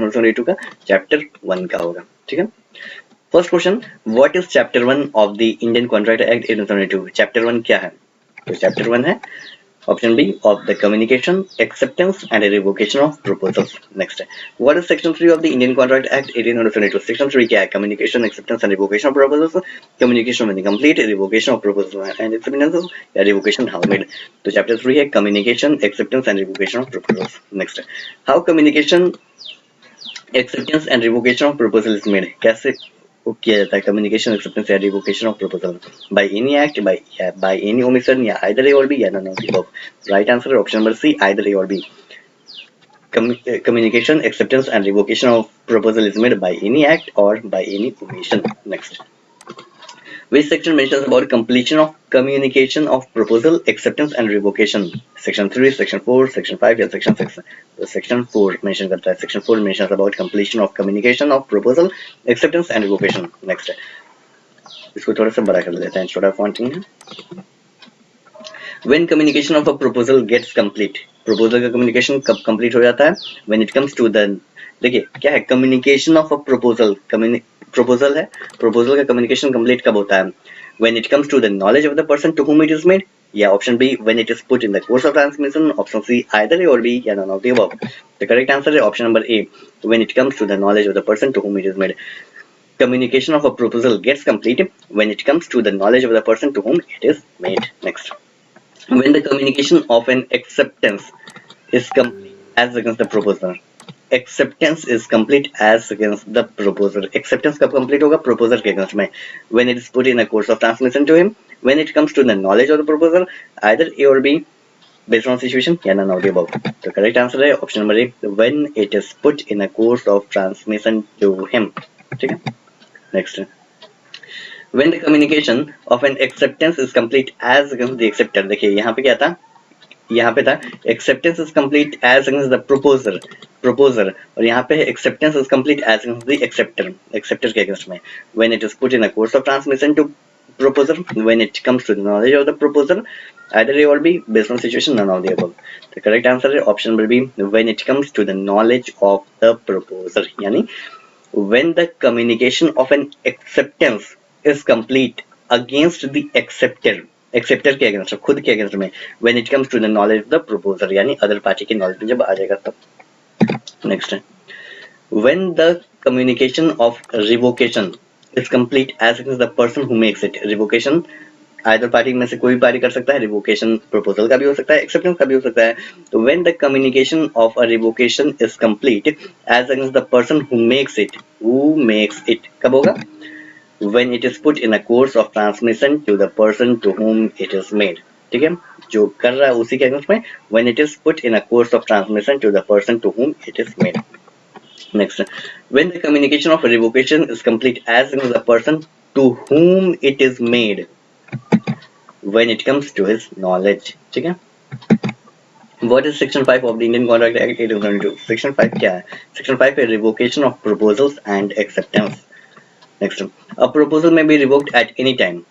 1922 का चैप्टर 1 का होगा। ठीक है, first question, what is chapter 1 of the Indian contract act 1822? Chapter 1 क्या है? तो चैप्टर 1 है option B of the communication, acceptance and revocation of proposals. Next है, what is section 3 of the Indian contract act 1822? Section 3 क्या है? Communication, acceptance and revocation of proposals, communication when complete, revocation of proposals and acceptance या revocation how made. तो chapter 3 है communication, acceptance and revocation of proposals. Next है, how communication, acceptance and revocation of proposal is made? कैसे किया जाता है communication, acceptance या revocation of proposal? By any act, by any omission, या either A or B, या none of the above. Right answer है option number C, either A or B. Communication, acceptance and revocation of proposal is made by any act or by any omission. Next, which section mentions about completion of communication of proposal, acceptance and revocation? Section 3, section 4, section 5 या section 6? तो section 4 mention करता है। section 4 mentions about completion of communication of proposal, acceptance and revocation. Next, इसको थोड़ा सा बड़ा कर लेते हैं, छोटा फॉन्टिंग है। When communication of a proposal gets complete, proposal का communication कब complete हो जाता है? When it comes to the, देखिए क्या है communication of a proposal, proposal है, proposal का communication complete कब होता है? When it comes to the knowledge of the person to whom it is made, या option B when it is put in the course of transmission, option C either A or B या none of the above. The correct answer है option number A, when it comes to the knowledge of the person to whom it is made. Communication of a proposal gets complete when it comes to the knowledge of the person to whom it is made. Next, when the communication of an acceptance is complete as against the proposer, acceptance is complete as against the proposer, acceptance कब complete होगा? proposer के against में। when it is put in a course of transmission to him, when it comes to the knowledge of the proposer, either A or B based on situation या none of the above। तो correct answer है option number A, when it is put in a course of transmission to him। ठीक है, next, when the communication of an acceptance is complete as against the acceptor, देखिए यहाँ पे क्या था, यहाँ पे था acceptance is complete as against the proposer और यहाँ पे acceptance is complete as against the acceptor के against में। when it is put in a course of transmission to proposer, when it comes to the knowledge of the proposer, either A or B based on situation, none of the above। the correct answer है option number B, when it comes to the knowledge of the proposer, यानी when the communication of an acceptance is complete against the acceptor के against, खुद के against में, when it comes to the knowledge of the proposer यानी other party के knowledge में जब आ जाएगा तब। नेक्स्ट है, when the communication of revocation is complete as against the person who makes it, revocation either party में से कोई भी पार्टी कर सकता है, रिवोकेशन प्रपोजल का भी हो सकता है, एक्सेप्टेंस का भी हो सकता है। तो when the communication of a revocation is complete as against the person who makes it कब होगा? when it is put in a course of transmission to the person to whom it is made। ठीक है, जो कर रहा है उसी के अगेंस्ट में, when it is put in a course of transmission to the person to whom it is made। next, when the communication of a revocation is complete as against the person to whom it is made, when it comes to his knowledge। ठीक है, what is section 5 of the Indian Contract Act 1822? section 5 क्या है? section 5 है revocation of proposals and acceptance। next, a proposal may be revoked at any time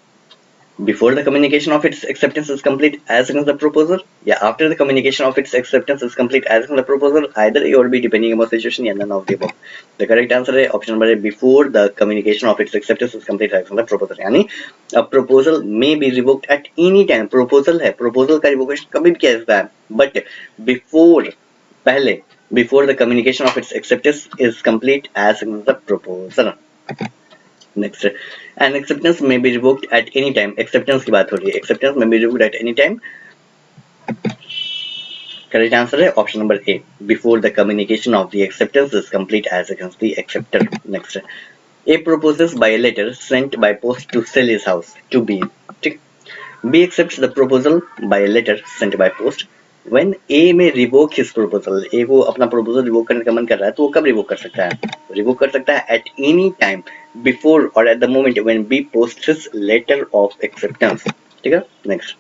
before the communication of its acceptance is complete as against the proposer, या after the communication of its acceptance is complete as against the proposer, either A or B depending upon situation या none of the above। the correct answer है option number A, before the communication of its acceptance is complete as against the proposer, यानी a proposal may be revoked at any time। proposal है, proposal का revocation कभी भी किया जा सकता है, but before, पहले, before the communication of its acceptance is complete as against the proposer। next, an acceptance may be revoked at any time, acceptance की बात हो रही है, acceptance may be revoked at any time। correct answer है option number A, before the communication of the acceptance is complete as against the acceptor। next, A proposes by a letter sent by post to sell his house to B। ठीक, B accepts the proposal by a letter sent by post when A may revoke his proposal, A को अपना proposal revoke करने का मन कर रहा है तो वो कब revoke कर सकता है? revoke कर सकता है at any time before or at the moment when B posts his letter of acceptance। ठीक है, next,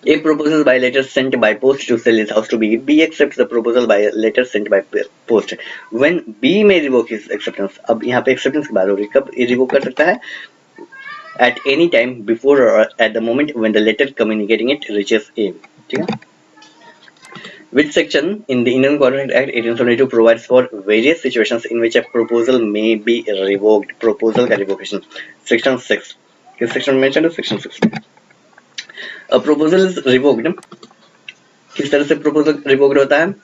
A proposes by letter sent by post to sell his house to B, B accepts the proposal by letter sent by post when B may revoke his acceptance। अब यहाँ पे acceptance की बात हो रही है, कब revoke कर सकता है? at any time before or at the moment when the letter communicating it reaches A। ठीक है, Which section in the Indian Contract Act 1872 provides for various situations in which a proposal may be revoked? Proposal का revocation. Section 6. किस section में mentioned है? Section 6. A proposal is revoked. किस तरह से proposal revoked होता है?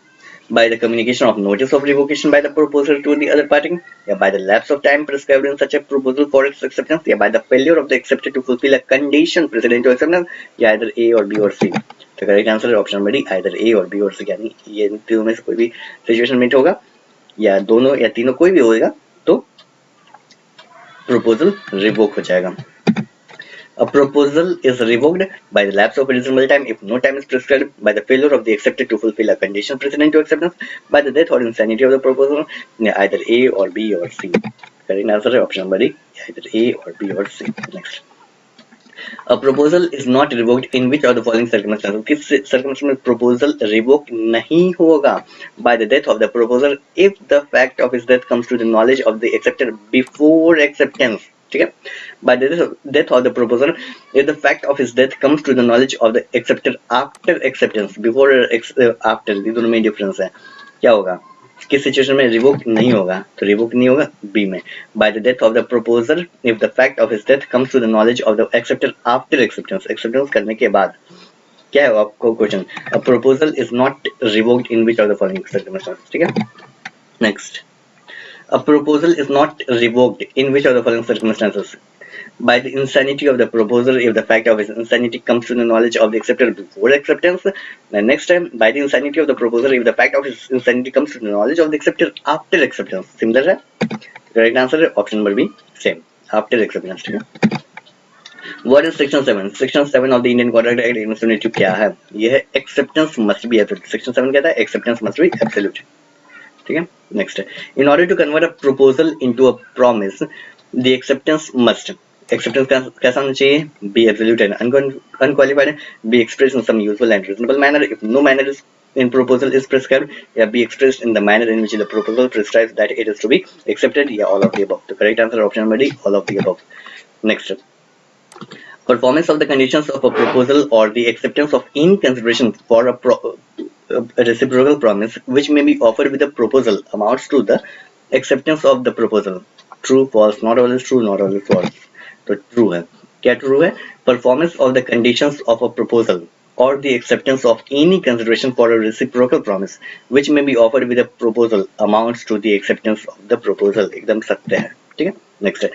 By the communication of notice of revocation by the proposer to the other party, या by the lapse of time prescribed in such a proposal for its acceptance, या by the failure of the accepted to fulfill a condition precedent to acceptance, या either A or B or C. तो correct answer है option number D, either A or B or C, यानी ये तीनों में से कोई भी सिचुएशन में होगा या दोनों या तीनों कोई भी होगा तो proposal revoke हो जाएगा. A proposal is revoked by the lapse of a reasonable time if no time is prescribed, by the failure of the accepted to fulfill a condition precedent to acceptance, by the death or insanity of the proposer, either A or B or C. Correct answer है option number D, either A or B or C. Next. A proposal is not revoked in which of the following circumstances? किस circumstance में proposal revoke नहीं होगा? By the death of the proposer if the fact of his death comes to the knowledge of the accepted before acceptance. ठीक है? By the death of the proposer if the fact of his death comes to the knowledge of the accepted after acceptance. Before after ये दोनों में difference है. क्या होगा? किस situation में रिवोक नहीं होगा? तो रिवोक नहीं होगा बी में. By the death of the proposer if the fact of his death comes to the knowledge of the acceptor after acceptance. Acceptance करने के बाद क्या है आपको question? A proposal is not revoked in which of the following circumstances. ठीक है. Next. A proposal is not revoked in which of the following circumstances? By the insanity of the proposer if the fact of his insanity comes to the knowledge of the acceptor before acceptance. And next time, by the insanity of the proposer if the fact of his insanity comes to the knowledge of the acceptor after acceptance. Similar है. Correct answer है option number B, same, after acceptance. ठीक है. What is section 7? Section 7 of the Indian Contract Act 1872 क्या है? ये है acceptance must be absolute. Section 7 कहता है acceptance must be absolute. ठीक है. Next. In order to convert a proposal into a promise, the acceptance must. Acceptance कैसा होना चाहिए? Be absolute and unqualified, be expressed in some usual and reasonable manner if no manner is in proposal is prescribed, या be expressed in the manner in which the proposal prescribes that it is to be accepted, या all of the above. The correct answer option number D, all of the above. Next. Performance of the conditions of a proposal or the acceptance of any consideration for a reciprocal promise which may be offered with a proposal amounts to the acceptance of the proposal. True, false, not always true, not always false. तो true है. क्या true है? Performance of the conditions of a proposal or the acceptance of any consideration for a reciprocal promise which may be offered with a proposal amounts to the acceptance of the proposal. एकदम सत्य है. ठीक है. Next है.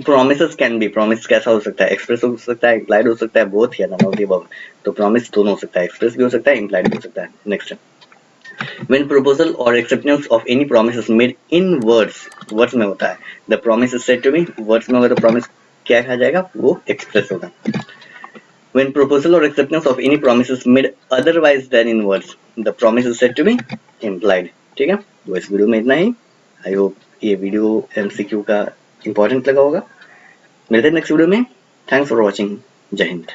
Promises can be. Promise कैसा हो सकता है? एक्सप्रेस हो सकता है, इम्प्लाइड हो सकता है, बोथ या नन ऑफ द अबव. तो प्रॉमिस दोनों हो सकता है, एक्सप्रेस भी हो सकता है, इम्प्लाइड भी हो सकता है. नेक्स्ट है. When proposal or acceptance of any promise is made in words, words में होता है. The promise is said to be, words में होगा तो promise क्या कहा जाएगा? वो express होगा. When proposal or acceptance of any promise is made otherwise than in words, the promise is said to be implied. ठीक है. तो इस वीडियो में इतना ही. I hope ये वीडियो MCQ का important लगा होगा. मिलते हैं नेक्स्ट वीडियो में. Thanks for watching. जय हिंद.